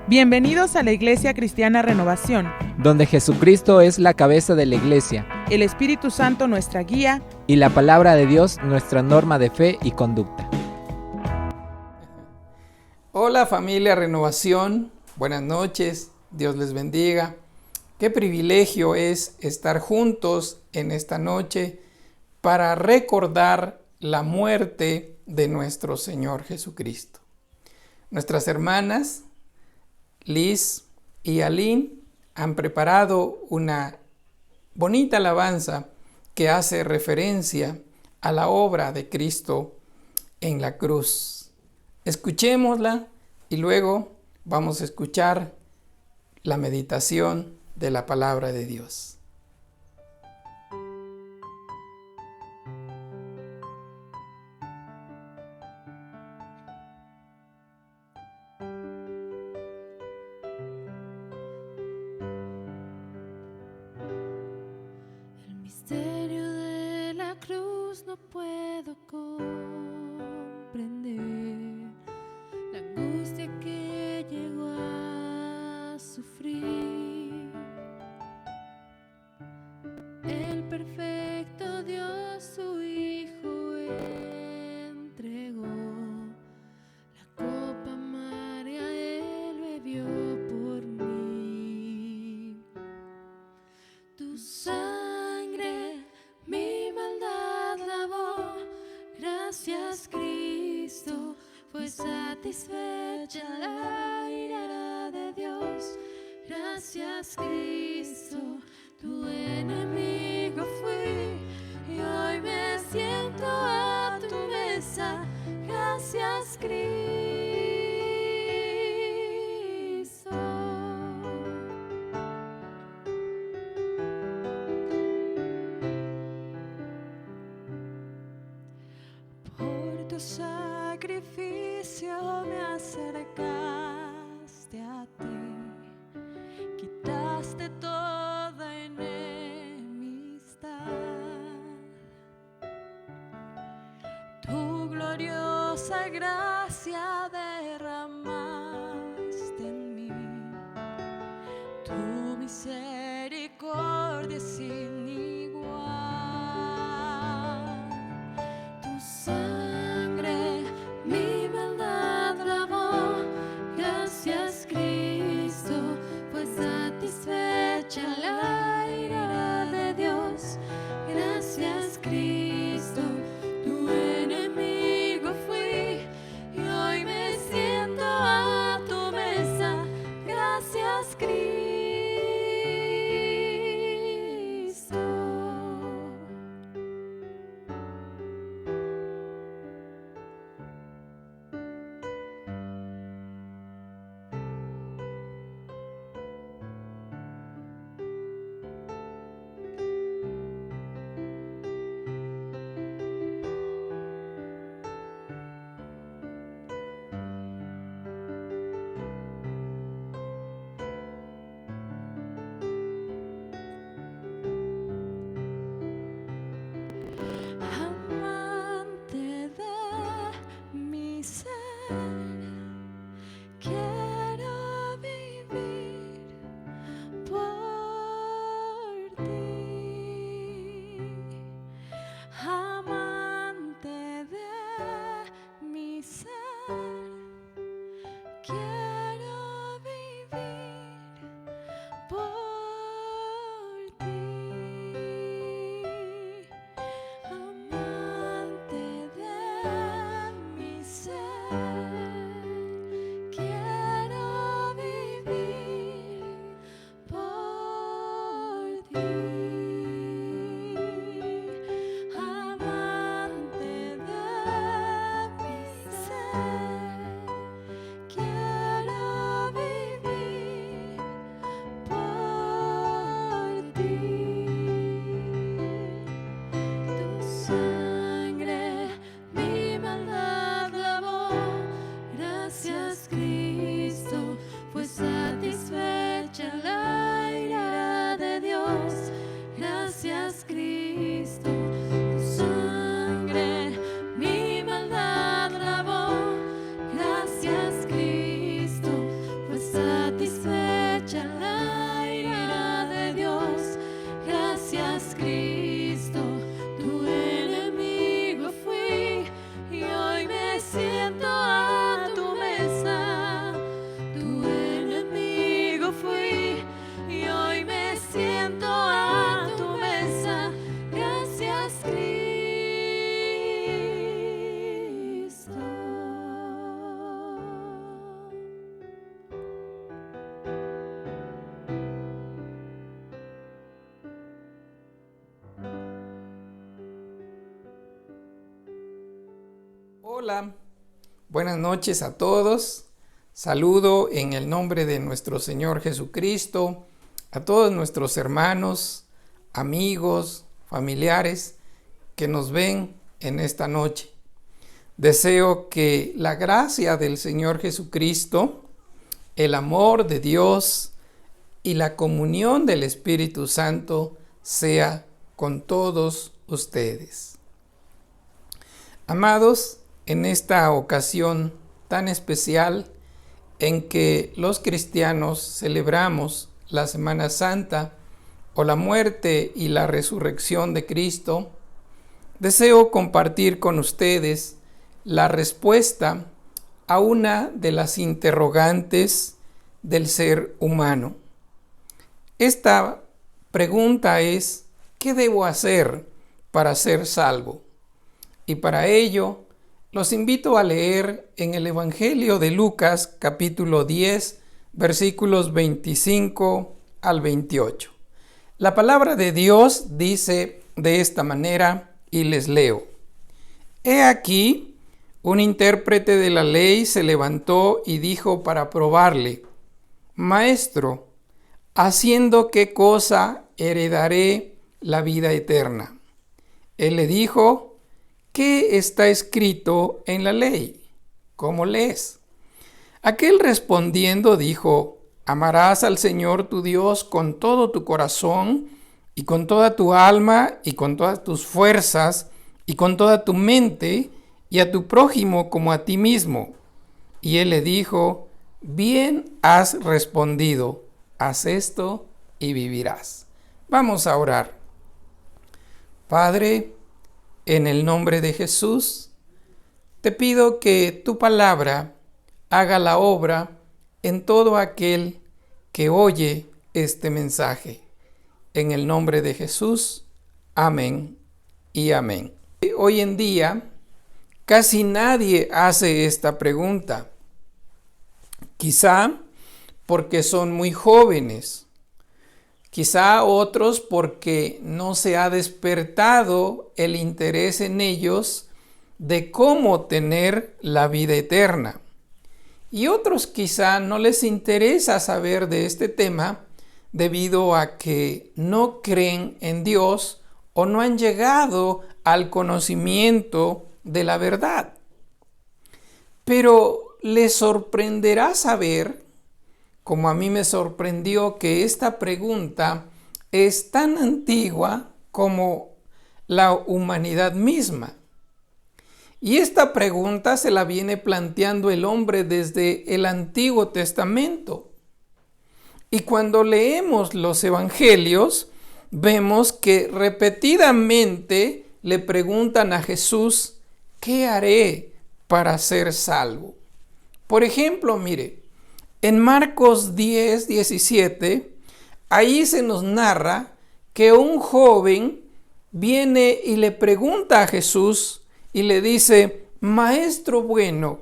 Bienvenidos a la Iglesia Cristiana Renovación, donde Jesucristo es la cabeza de la iglesia, el Espíritu Santo nuestra guía y la palabra de Dios nuestra norma de fe y conducta. Hola familia Renovación, buenas noches, Dios les bendiga. Qué privilegio es estar juntos en esta noche para recordar la muerte de nuestro Señor Jesucristo. Nuestras hermanas Liz y Aline han preparado una bonita alabanza que hace referencia a la obra de Cristo en la cruz. Escuchémosla y luego vamos a escuchar la meditación de la palabra de Dios. El misterio de la cruz no puedo comprender, la angustia que llegó a sufrir. El perfecto Dios su Hijo entregó, la copa amarga Él bebió por mí. Tu sangre mi maldad lavó, gracias Cristo, fue satisfecha la ira de Dios. Gracias Cristo, tu enemigo fui y hoy me siento a tu mesa. Gracias Cristo. Por tu sacrificio me acercaste a ti, quitaste toda enemistad. Tu gloriosa gracia derramaste en mí, tu misericordia sin igual. Tu sangre mi maldad lavó, gracias Cristo, fue satisfecha la ira de Dios. Gracias Cristo, tu enemigo fui y hoy me siento a tu mesa. Gracias Cristo. Hola, buenas noches a todos. Saludo en el nombre de nuestro Señor Jesucristo a todos nuestros hermanos, amigos, familiares que nos ven en esta noche. Deseo que la gracia del Señor Jesucristo, el amor de Dios y la comunión del Espíritu Santo sea con todos ustedes. Amados, en esta ocasión tan especial en que los cristianos celebramos la Semana Santa o la muerte y la resurrección de Cristo, deseo compartir con ustedes la respuesta a una de las interrogantes del ser humano. Esta pregunta es: ¿qué debo hacer para ser salvo? Y para ello, los invito a leer en el Evangelio de Lucas, capítulo 10, versículos 25 al 28. La palabra de Dios dice de esta manera, y les leo: He aquí, un intérprete de la ley se levantó y dijo para probarle: Maestro, ¿haciendo qué cosa heredaré la vida eterna? Él le dijo: ¿qué está escrito en la ley? ¿Cómo lees? Aquel respondiendo dijo: Amarás al Señor tu Dios con todo tu corazón, y con toda tu alma, y con todas tus fuerzas, y con toda tu mente, y a tu prójimo como a ti mismo. Y él le dijo: bien has respondido, haz esto y vivirás. Vamos a orar. Padre, en el nombre de Jesús, te pido que tu palabra haga la obra en todo aquel que oye este mensaje. En el nombre de Jesús, amén y amén. Hoy en día, casi nadie hace esta pregunta. Quizá porque son muy jóvenes. Quizá otros porque no se ha despertado el interés en ellos de cómo tener la vida eterna. Y otros quizá no les interesa saber de este tema debido a que no creen en Dios o no han llegado al conocimiento de la verdad. Pero les sorprenderá saber, como a mí me sorprendió, que esta pregunta es tan antigua como la humanidad misma. Y esta pregunta se la viene planteando el hombre desde el Antiguo Testamento. Y cuando leemos los evangelios, vemos que repetidamente le preguntan a Jesús: ¿qué haré para ser salvo? Por ejemplo, mire, en Marcos 10, 17, ahí se nos narra que un joven viene y le pregunta a Jesús y le dice: Maestro bueno,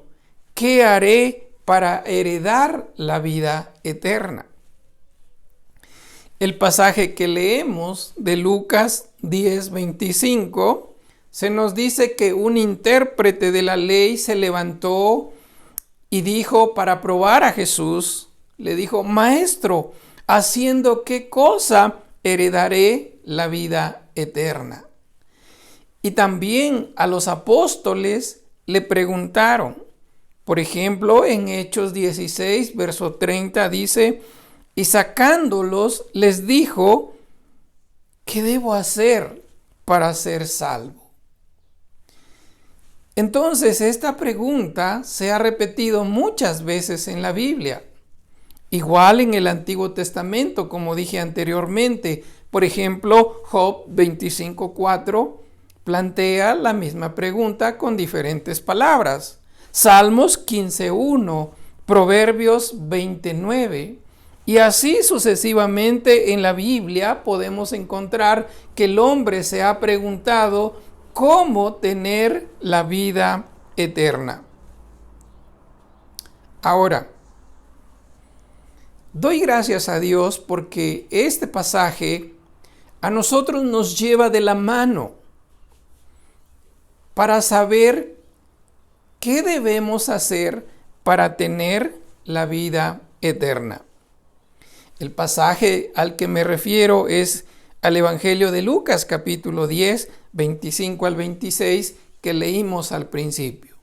¿qué haré para heredar la vida eterna? El pasaje que leemos de Lucas 10, 25, se nos dice que un intérprete de la ley se levantó y dijo para probar a Jesús, le dijo: Maestro, ¿haciendo qué cosa heredaré la vida eterna? Y también a los apóstoles le preguntaron. Por ejemplo, en Hechos 16, verso 30 dice: y sacándolos les dijo: ¿qué debo hacer para ser salvo? Entonces, esta pregunta se ha repetido muchas veces en la Biblia. Igual en el Antiguo Testamento, como dije anteriormente. Por ejemplo, Job 25:4 plantea la misma pregunta con diferentes palabras. Salmos 15:1, Proverbios 29. Y así sucesivamente en la Biblia podemos encontrar que el hombre se ha preguntado cómo tener la vida eterna. Ahora, doy gracias a Dios porque este pasaje a nosotros nos lleva de la mano para saber ¿qué debemos hacer para tener la vida eterna? El pasaje al que me refiero es al Evangelio de Lucas, capítulo 10, 25 al 26, que leímos al principio.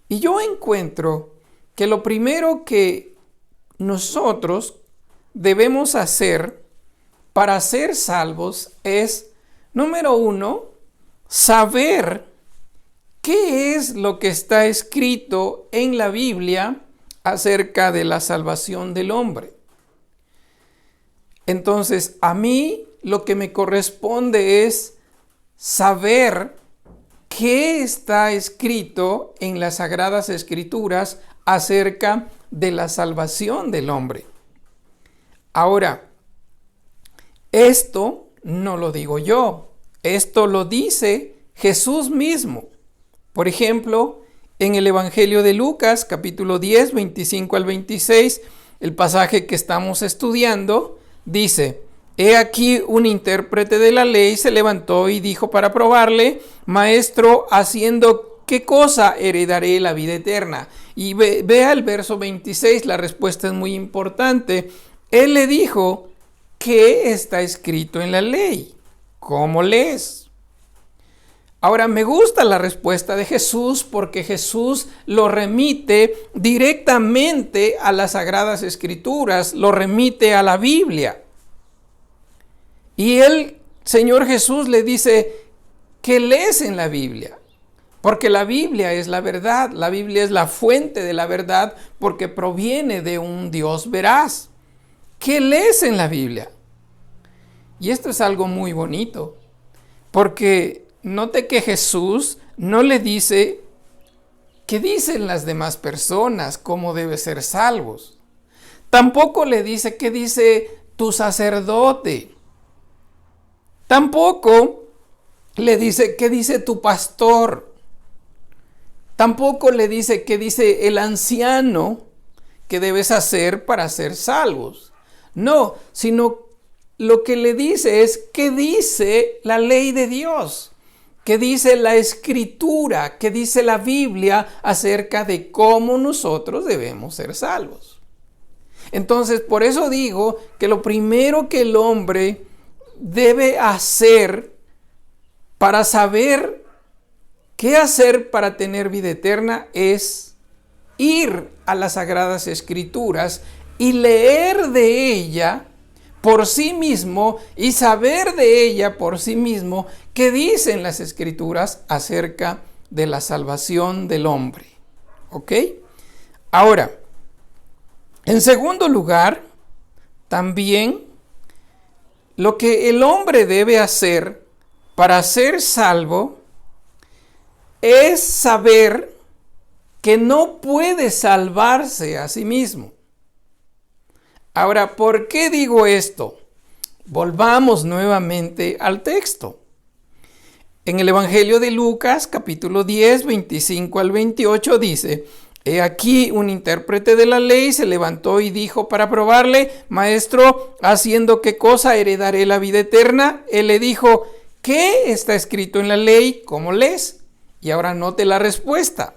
Y yo encuentro que lo primero que nosotros debemos hacer para ser salvos es, número uno, saber qué es lo que está escrito en la Biblia acerca de la salvación del hombre. Entonces, a mí lo que me corresponde es saber qué está escrito en las Sagradas Escrituras acerca de la salvación del hombre. Ahora, esto no lo digo yo, esto lo dice Jesús mismo. Por ejemplo, en el Evangelio de Lucas, capítulo 10, 25 al 26, el pasaje que estamos estudiando, dice: He aquí un intérprete de la ley se levantó y dijo para probarle: Maestro, ¿haciendo qué cosa heredaré la vida eterna? Y vea el verso 26, la respuesta es muy importante. Él le dijo: ¿qué está escrito en la ley? ¿Cómo lees? Ahora, me gusta la respuesta de Jesús porque Jesús lo remite directamente a las Sagradas Escrituras, lo remite a la Biblia. Y el Señor Jesús le dice: ¿qué lees en la Biblia? Porque la Biblia es la verdad, la Biblia es la fuente de la verdad porque proviene de un Dios veraz. ¿Qué lees en la Biblia? Y esto es algo muy bonito, porque note que Jesús no le dice qué dicen las demás personas, cómo deben ser salvos. Tampoco le dice qué dice tu sacerdote. Tampoco le dice qué dice tu pastor. Tampoco le dice qué dice el anciano que debes hacer para ser salvos. No, sino lo que le dice es qué dice la ley de Dios, qué dice la Escritura, qué dice la Biblia acerca de cómo nosotros debemos ser salvos. Entonces, por eso digo que lo primero que el hombre debe hacer para saber qué hacer para tener vida eterna es ir a las Sagradas Escrituras y leer de ella por sí mismo y saber de ella por sí mismo qué dicen las Escrituras acerca de la salvación del hombre. ¿Ok? Ahora, en segundo lugar, también lo que el hombre debe hacer para ser salvo es saber que no puede salvarse a sí mismo. Ahora, ¿por qué digo esto? Volvamos nuevamente al texto. En el Evangelio de Lucas, capítulo 10, 25 al 28, dice: He aquí un intérprete de la ley se levantó y dijo para probarle: Maestro, ¿haciendo qué cosa heredaré la vida eterna? Él le dijo: ¿qué está escrito en la ley? ¿Cómo lees? Y ahora note la respuesta.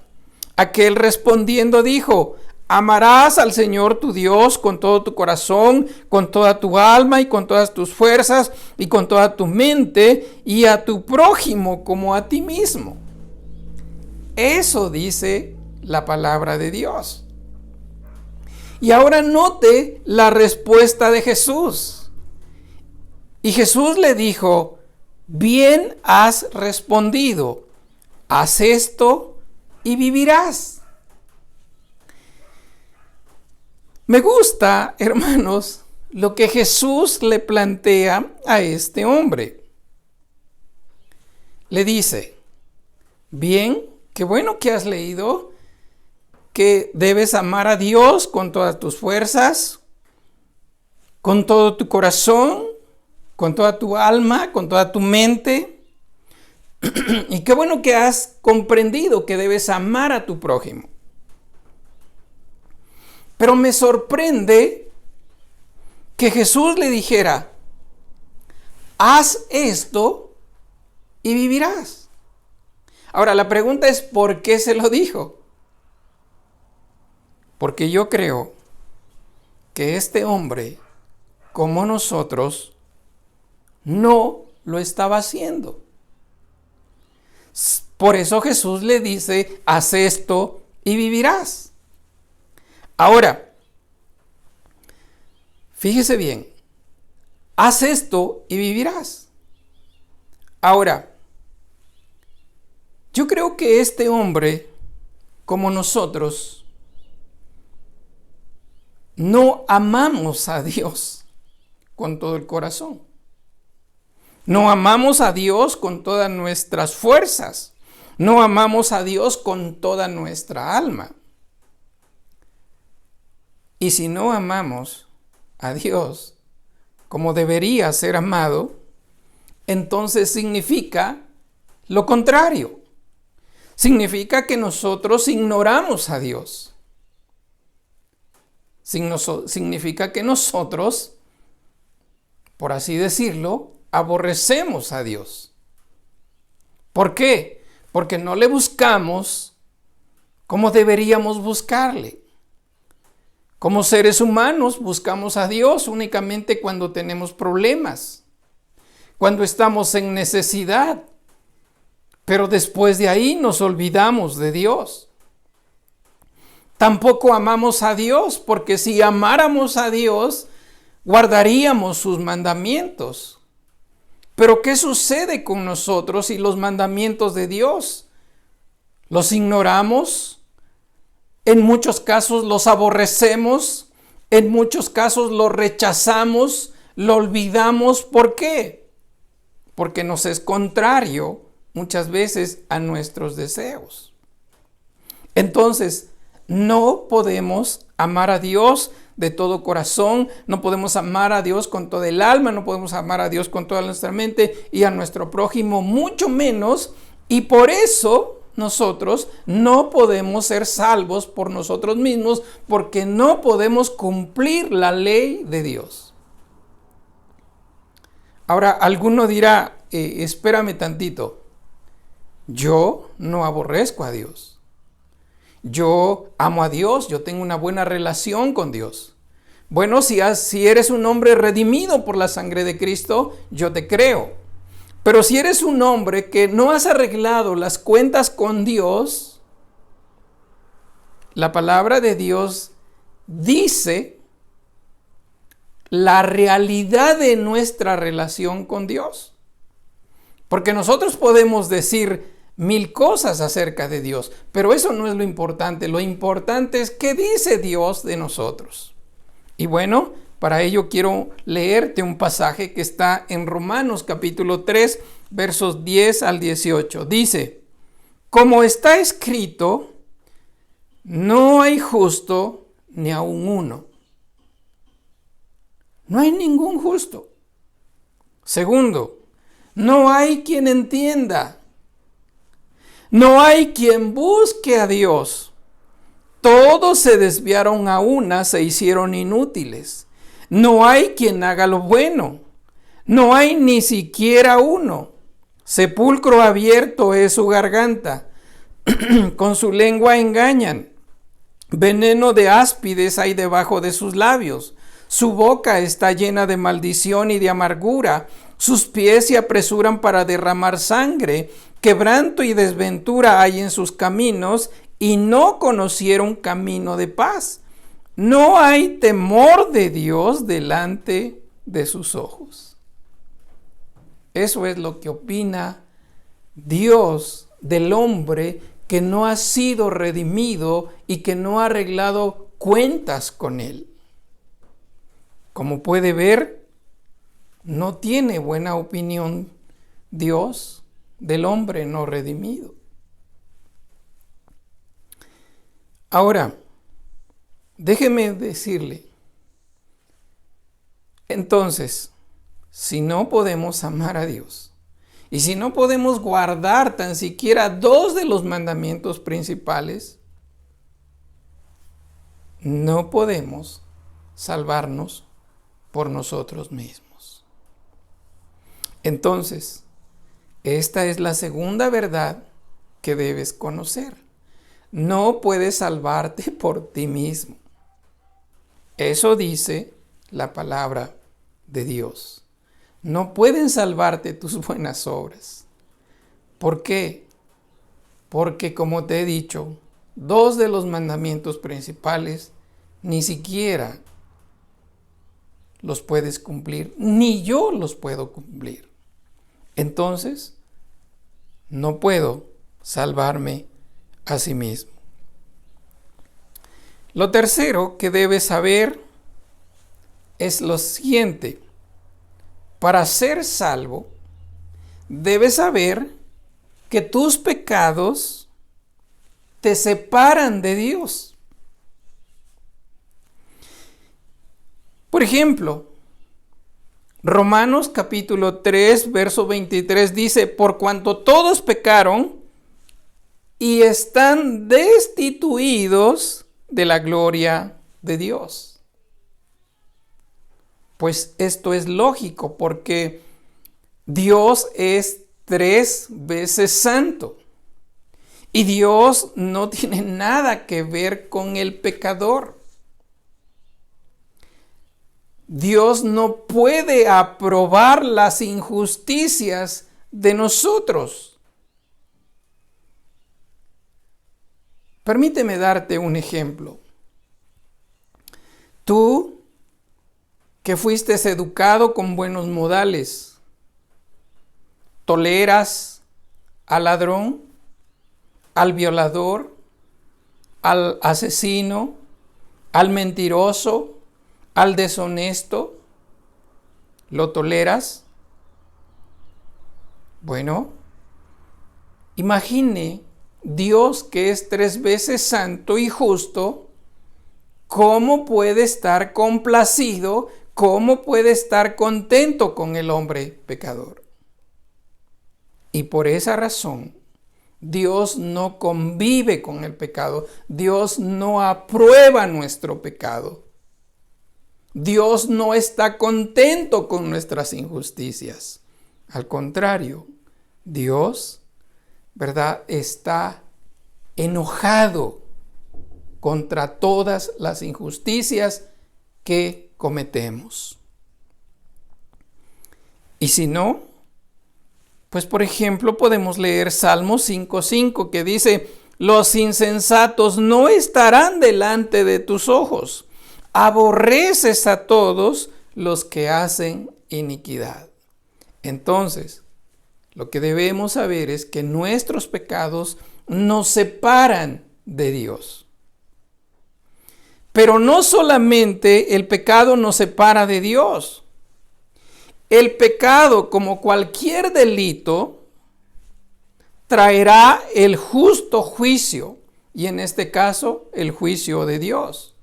Aquel respondiendo dijo: Amarás al Señor tu Dios con todo tu corazón, con toda tu alma y con todas tus fuerzas y con toda tu mente, y a tu prójimo como a ti mismo. Eso dice la palabra de Dios. Y ahora note la respuesta de Jesús. Y Jesús le dijo: bien has respondido, haz esto y vivirás. Me gusta, hermanos, lo que Jesús le plantea a este hombre. Le dice: bien, qué bueno que has leído que debes amar a Dios con todas tus fuerzas, con todo tu corazón, con toda tu alma, con toda tu mente. Y qué bueno que has comprendido que debes amar a tu prójimo. Pero me sorprende que Jesús le dijera: haz esto y vivirás. Ahora, la pregunta es, ¿por qué se lo dijo? Porque yo creo que este hombre, como nosotros, no lo estaba haciendo. Por eso Jesús le dice, haz esto y vivirás. Ahora, fíjese bien, haz esto y vivirás. Ahora, yo creo que este hombre, como nosotros, no amamos a Dios con todo el corazón. No amamos a Dios con todas nuestras fuerzas. No amamos a Dios con toda nuestra alma. Y si no amamos a Dios como debería ser amado, entonces significa lo contrario. Significa que nosotros ignoramos a Dios. Significa que nosotros, por así decirlo, aborrecemos a Dios. ¿Por qué? Porque no le buscamos como deberíamos buscarle. Como seres humanos buscamos a Dios únicamente cuando tenemos problemas, cuando estamos en necesidad, pero después de ahí nos olvidamos de Dios. Tampoco amamos a Dios, porque si amáramos a Dios, guardaríamos sus mandamientos. Pero ¿qué sucede con nosotros y los mandamientos de Dios? ¿Los ignoramos? En muchos casos los aborrecemos, en muchos casos los rechazamos, lo olvidamos. ¿Por qué? Porque nos es contrario muchas veces a nuestros deseos. Entonces, no podemos amar a Dios de todo corazón, no podemos amar a Dios con toda el alma, no podemos amar a Dios con toda nuestra mente y a nuestro prójimo mucho menos, y por eso nosotros no podemos ser salvos por nosotros mismos, porque no podemos cumplir la ley de Dios. Ahora, alguno dirá, espérame tantito, yo no aborrezco a Dios. Yo amo a Dios, yo tengo una buena relación con Dios. Bueno, si eres un hombre redimido por la sangre de Cristo, yo te creo. Pero si eres un hombre que no has arreglado las cuentas con Dios, la palabra de Dios dice la realidad de nuestra relación con Dios. Porque nosotros podemos decir mil cosas acerca de Dios, pero eso no es lo importante. Lo importante es qué dice Dios de nosotros. Y bueno, para ello quiero leerte un pasaje que está en Romanos capítulo 3, versos 10 al 18. Dice, como está escrito, no hay justo ni aun uno. No hay ningún justo. Segundo, no hay quien entienda. No hay quien busque a Dios. Todos se desviaron a una, se hicieron inútiles. No hay quien haga lo bueno. No hay ni siquiera uno. Sepulcro abierto es su garganta. Con su lengua engañan. Veneno de áspides hay debajo de sus labios. Su boca está llena de maldición y de amargura. Sus pies se apresuran para derramar sangre. Quebranto y desventura hay en sus caminos, y no conocieron camino de paz. No hay temor de Dios delante de sus ojos. Eso es lo que opina Dios del hombre que no ha sido redimido y que no ha arreglado cuentas con él. Como puede ver, no tiene buena opinión Dios del hombre no redimido. Ahora, déjeme decirle, entonces, si no podemos amar a Dios y si no podemos guardar tan siquiera 2 de los mandamientos principales, no podemos salvarnos por nosotros mismos. Entonces, esta es la segunda verdad que debes conocer. No puedes salvarte por ti mismo. Eso dice la palabra de Dios. No pueden salvarte tus buenas obras. ¿Por qué? Porque, como te he dicho, 2 de los mandamientos principales ni siquiera los puedes cumplir, ni yo los puedo cumplir. Entonces, no puedo salvarme a sí mismo. Lo tercero que debes saber es lo siguiente. Para ser salvo, debes saber que tus pecados te separan de Dios. Por ejemplo, Romanos capítulo 3, verso 23 dice: por cuanto todos pecaron y están destituidos de la gloria de Dios. Pues esto es lógico, porque Dios es 3 veces santo. Y Dios no tiene nada que ver con el pecador. Dios no puede aprobar las injusticias de nosotros. Permíteme darte un ejemplo. Tú, que fuiste educado con buenos modales, ¿toleras al ladrón, al violador, al asesino, al mentiroso, al deshonesto? ¿Lo toleras? Bueno, imagine Dios, que es 3 veces santo y justo, ¿cómo puede estar complacido? ¿Cómo puede estar contento con el hombre pecador? Y por esa razón, Dios no convive con el pecado. Dios no aprueba nuestro pecado. Dios no está contento con nuestras injusticias. Al contrario, Dios, ¿verdad?, está enojado contra todas las injusticias que cometemos. Y si no, pues por ejemplo podemos leer Salmo 5:5, que dice: los insensatos no estarán delante de tus ojos. Aborreces a todos los que hacen iniquidad. Entonces, lo que debemos saber es que nuestros pecados nos separan de Dios. Pero no solamente el pecado nos separa de Dios. El pecado, como cualquier delito, traerá el justo juicio, y en este caso, el juicio de Dios.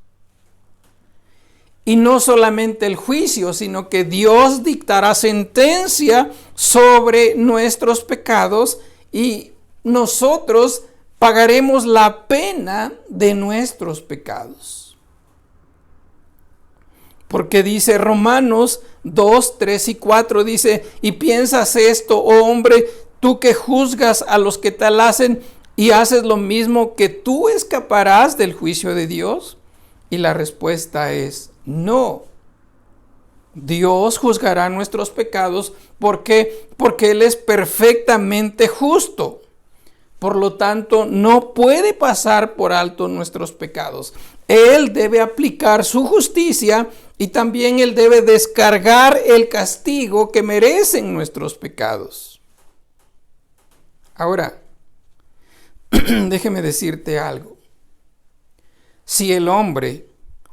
Y no solamente el juicio, sino que Dios dictará sentencia sobre nuestros pecados y nosotros pagaremos la pena de nuestros pecados. Porque dice Romanos 2, 3 y 4, dice: y piensas esto, oh hombre, tú que juzgas a los que tal hacen y haces lo mismo, ¿que tú escaparás del juicio de Dios? Y la respuesta es no. Dios juzgará nuestros pecados. ¿Por qué? Porque Él es perfectamente justo. Por lo tanto, no puede pasar por alto nuestros pecados. Él debe aplicar su justicia y también Él debe descargar el castigo que merecen nuestros pecados. Ahora, déjeme decirte algo. Si el hombre,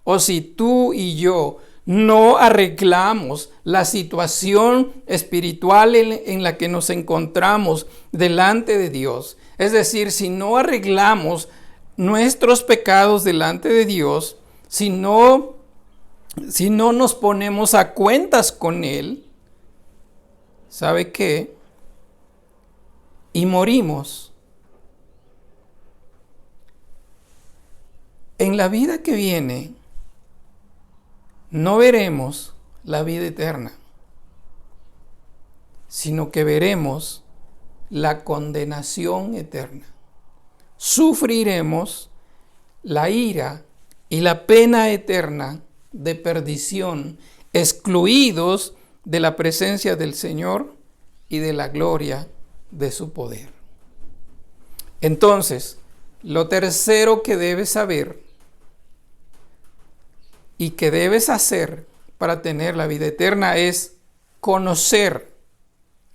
o si tú y yo, no arreglamos la situación espiritual en la que nos encontramos delante de Dios, es decir, si no arreglamos nuestros pecados delante de Dios, si no nos ponemos a cuentas con Él, ¿sabe qué? Y morimos. En la vida que viene, no veremos la vida eterna, sino que veremos la condenación eterna. sufriremos la ira y la pena eterna de perdición, excluidos de la presencia del Señor y de la gloria de su poder. Entonces, lo tercero que debes saber y que debes hacer para tener la vida eterna es conocer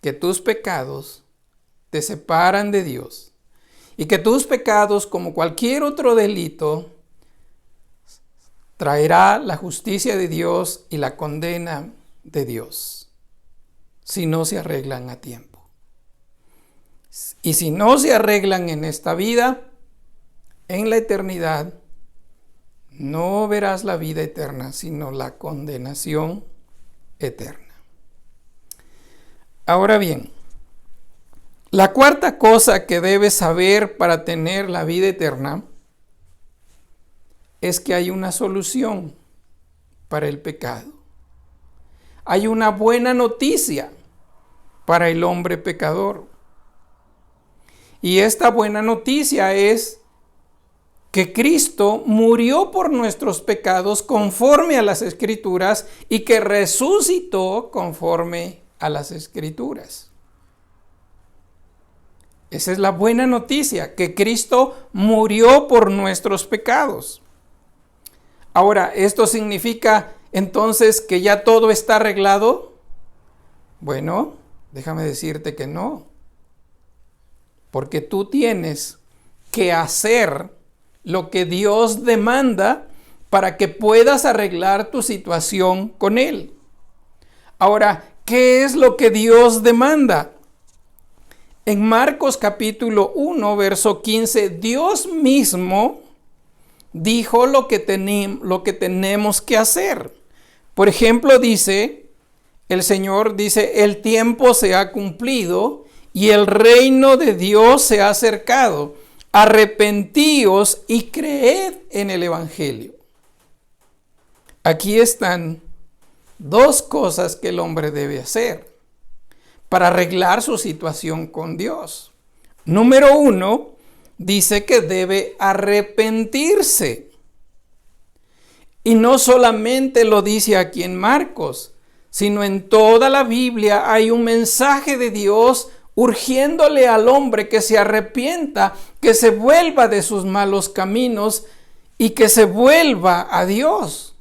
que tus pecados te separan de Dios y que tus pecados, como cualquier otro delito, traerá la justicia de Dios y la condena de Dios si no se arreglan a tiempo. Y si no se arreglan en esta vida, en la eternidad, no verás la vida eterna, sino la condenación eterna. Ahora bien, la cuarta cosa que debes saber para tener la vida eterna es que hay una solución para el pecado. Hay una buena noticia para el hombre pecador. Y esta buena noticia es que Cristo murió por nuestros pecados conforme a las Escrituras y que resucitó conforme a las Escrituras. Esa es la buena noticia, que Cristo murió por nuestros pecados. Ahora, ¿esto significa entonces que ya todo está arreglado? Bueno, déjame decirte que no. Porque tú tienes que hacer lo que Dios demanda para que puedas arreglar tu situación con Él. Ahora, ¿qué es lo que Dios demanda? En Marcos capítulo 1, verso 15, Dios mismo dijo lo que tenemos que hacer. Por ejemplo, el Señor dice, el tiempo se ha cumplido y el reino de Dios se ha acercado. Arrepentíos y creed en el Evangelio. Aquí están dos cosas que el hombre debe hacer para arreglar su situación con Dios. Número 1, dice que debe arrepentirse. Y no solamente lo dice aquí en Marcos, sino en toda la Biblia hay un mensaje de Dios urgiéndole al hombre que se arrepienta, que se vuelva de sus malos caminos y que se vuelva a Dios.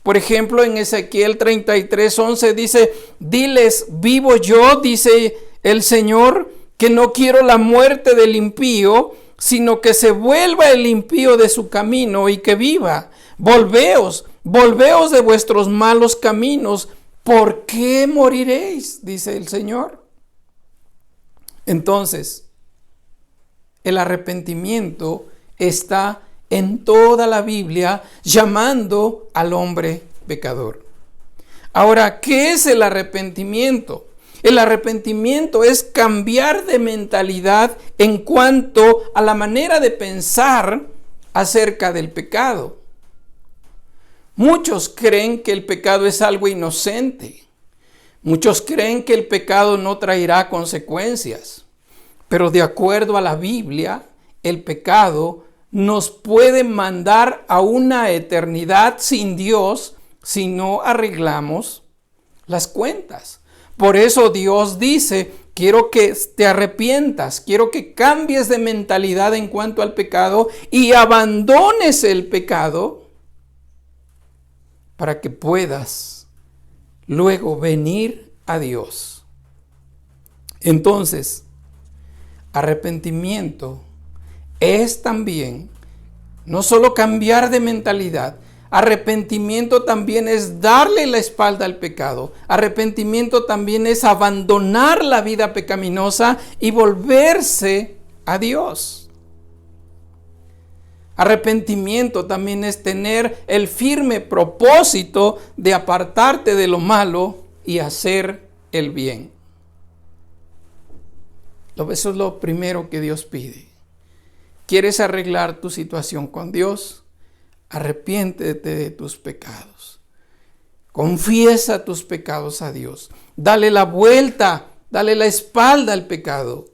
Por ejemplo, en Ezequiel 33:11 dice, diles, vivo yo, dice el Señor, que no quiero la muerte del impío, sino que se vuelva el impío de su camino y que viva. Volveos de vuestros malos caminos. ¿Por qué moriréis? Dice el Señor. Entonces, el arrepentimiento está en toda la Biblia llamando al hombre pecador. Ahora, ¿qué es el arrepentimiento? El arrepentimiento es cambiar de mentalidad en cuanto a la manera de pensar acerca del pecado. Muchos creen que el pecado es algo inocente. Muchos creen que el pecado no traerá consecuencias. Pero de acuerdo a la Biblia, el pecado nos puede mandar a una eternidad sin Dios si no arreglamos las cuentas. Por eso Dios dice, quiero que te arrepientas, quiero que cambies de mentalidad en cuanto al pecado y abandones el pecado para que puedas luego venir a Dios. Entonces, arrepentimiento es también no solo cambiar de mentalidad, arrepentimiento también es darle la espalda al pecado. Arrepentimiento también es abandonar la vida pecaminosa y volverse a Dios. Arrepentimiento también es tener el firme propósito de apartarte de lo malo y hacer el bien. Eso es lo primero que Dios pide. ¿Quieres arreglar tu situación con Dios? Arrepiéntete de tus pecados. Confiesa tus pecados a Dios. Dale la vuelta, dale la espalda al pecado.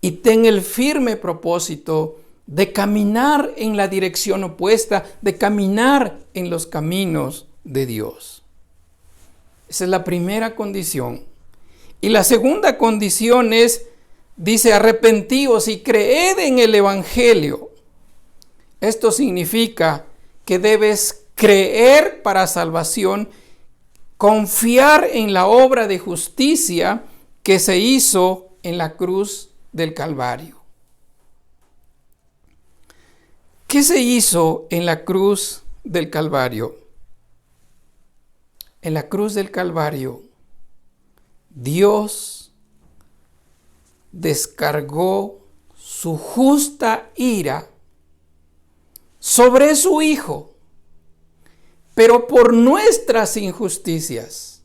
y ten el firme propósito de caminar en la dirección opuesta, de caminar en los caminos de Dios. Esa es la primera condición. Y la segunda condición es, dice, arrepentíos y creed en el Evangelio. Esto significa que debes creer para salvación, confiar en la obra de justicia que se hizo en la cruz del Calvario. ¿Qué se hizo en la cruz del Calvario? En la cruz del Calvario, Dios descargó su justa ira sobre su Hijo, pero por nuestras injusticias.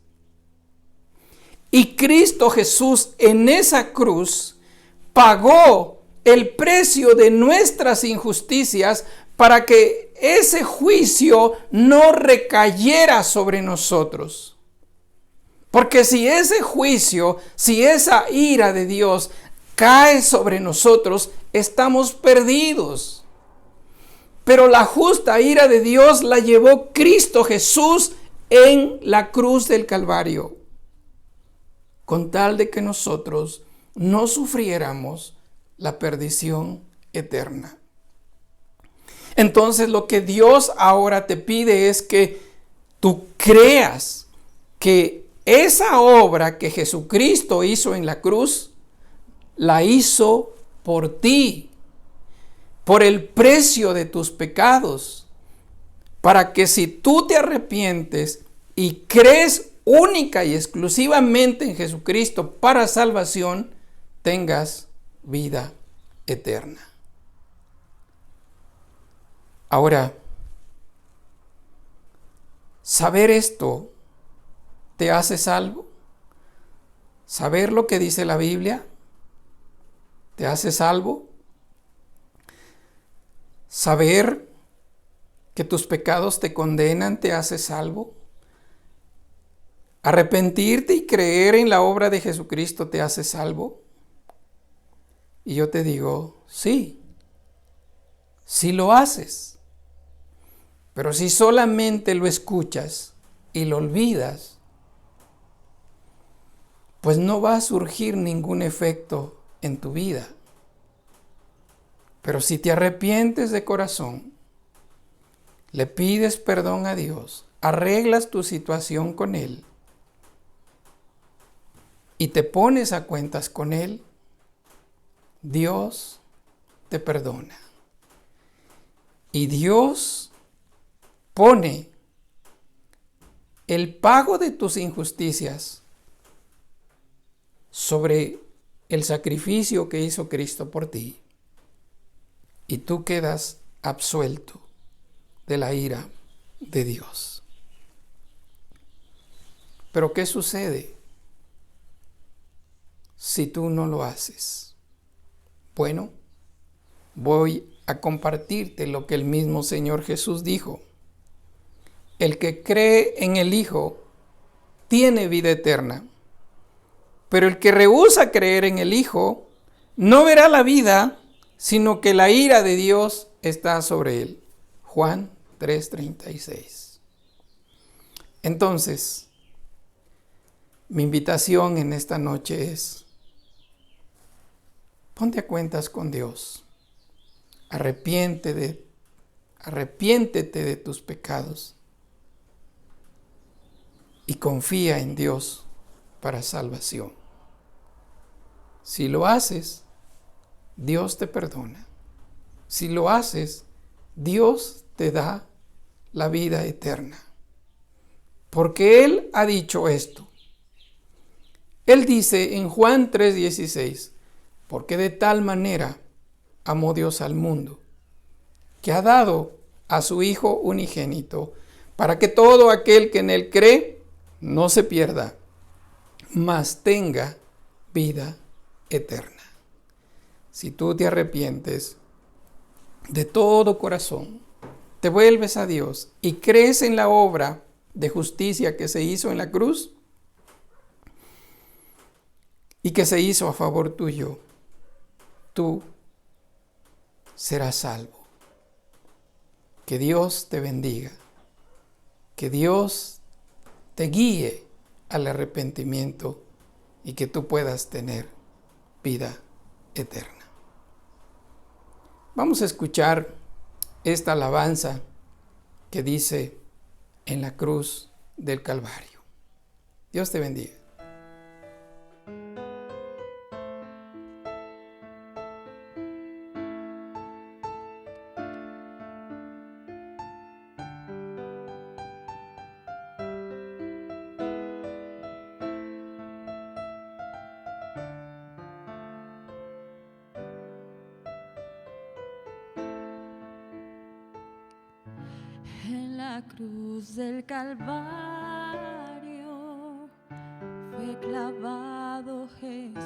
Y Cristo Jesús en esa cruz pagó el precio de nuestras injusticias para que ese juicio no recayera sobre nosotros. Porque si ese juicio, si esa ira de Dios cae sobre nosotros, estamos perdidos. Pero la justa ira de Dios la llevó Cristo Jesús en la cruz del Calvario, con tal de que nosotros no sufriéramos la perdición eterna. Entonces lo que Dios ahora te pide es que tú creas que esa obra que Jesucristo hizo en la cruz, la hizo por ti, por el precio de tus pecados, para que si tú te arrepientes y crees única y exclusivamente en Jesucristo para salvación, tengas vida eterna. Ahora, saber esto te hace salvo. Saber lo que dice la Biblia te hace salvo. Saber que tus pecados te condenan te hace salvo. Arrepentirte y creer en la obra de Jesucristo te hace salvo. Y yo te digo, sí lo haces. Pero si solamente lo escuchas y lo olvidas, pues no va a surgir ningún efecto en tu vida. Pero si te arrepientes de corazón, le pides perdón a Dios, arreglas tu situación con Él y te pones a cuentas con Él, Dios te perdona. Y Dios pone el pago de tus injusticias sobre el sacrificio que hizo Cristo por ti. Y tú quedas absuelto de la ira de Dios. Pero ¿qué sucede si tú no lo haces? Bueno, voy a compartirte lo que el mismo Señor Jesús dijo. El que cree en el Hijo tiene vida eterna, pero el que rehúsa creer en el Hijo no verá la vida, sino que la ira de Dios está sobre él. Juan 3:36. Entonces, mi invitación en esta noche es: ponte a cuentas con Dios. Arrepiéntete de tus pecados y confía en Dios para salvación. Si lo haces, Dios te perdona. Si lo haces, Dios te da la vida eterna. Porque Él ha dicho esto. Él dice en Juan 3:16, porque de tal manera amó Dios al mundo, que ha dado a su Hijo unigénito, para que todo aquel que en Él cree no se pierda, mas tenga vida eterna. Si tú te arrepientes de todo corazón, te vuelves a Dios y crees en la obra de justicia que se hizo en la cruz y que se hizo a favor tuyo, tú serás salvo. Que Dios te bendiga. Que Dios te guíe al arrepentimiento y que tú puedas tener vida eterna. Vamos a escuchar esta alabanza que dice: en la cruz del Calvario. Dios te bendiga. En la cruz del Calvario fue clavado Jesús,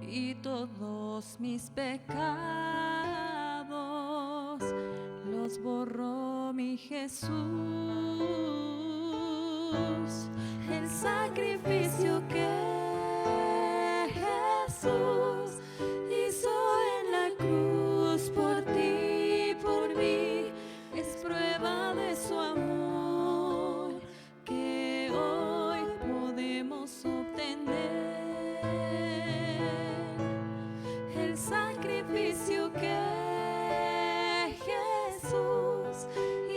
y todos mis pecados los borró mi Jesús. El sacrificio que Jesús hizo en la cruz por ti y por mí es prueba de su amor que hoy podemos obtener. El sacrificio que Jesús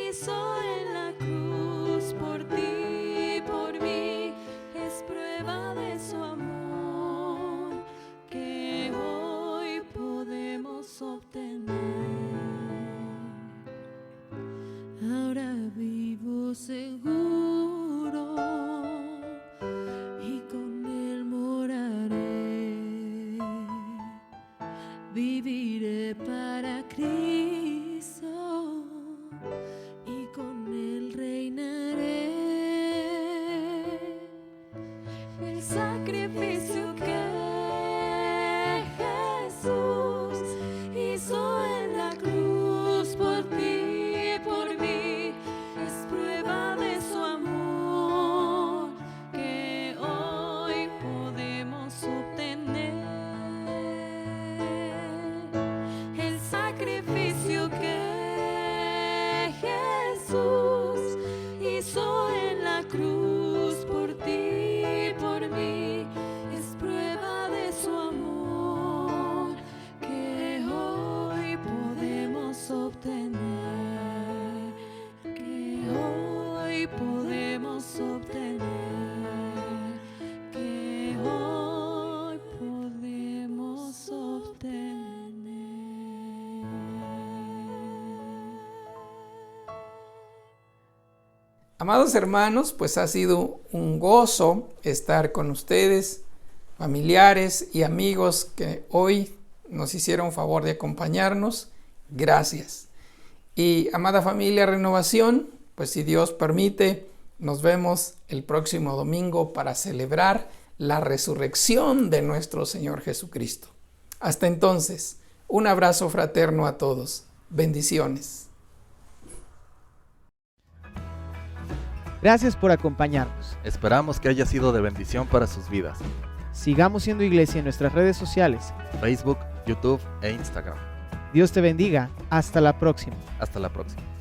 hizo en la cruz por ti y por mí es prueba de su amor que hoy podemos obtener. Ahora vivo seguro y con él moraré. Viviré para Cristo y con él reinaré. El sacrificio que Jesús hizo en la cruz por ti y por mí es prueba de su amor que hoy podemos obtener. El sacrificio que Jesús hizo en la cruz por ti y por mí es prueba de su amor que hoy podemos obtener, que hoy podemos obtener, que hoy podemos obtener. Amados hermanos, pues ha sido un gozo estar con ustedes, familiares y amigos que hoy nos hicieron favor de acompañarnos. Gracias. Y amada familia Renovación, pues si Dios permite, nos vemos el próximo domingo para celebrar la resurrección de nuestro Señor Jesucristo. Hasta entonces, un abrazo fraterno a todos. Bendiciones. Gracias por acompañarnos. Esperamos que haya sido de bendición para sus vidas. Sigamos siendo iglesia en nuestras redes sociales. Facebook, YouTube e Instagram. Dios te bendiga. Hasta la próxima. Hasta la próxima.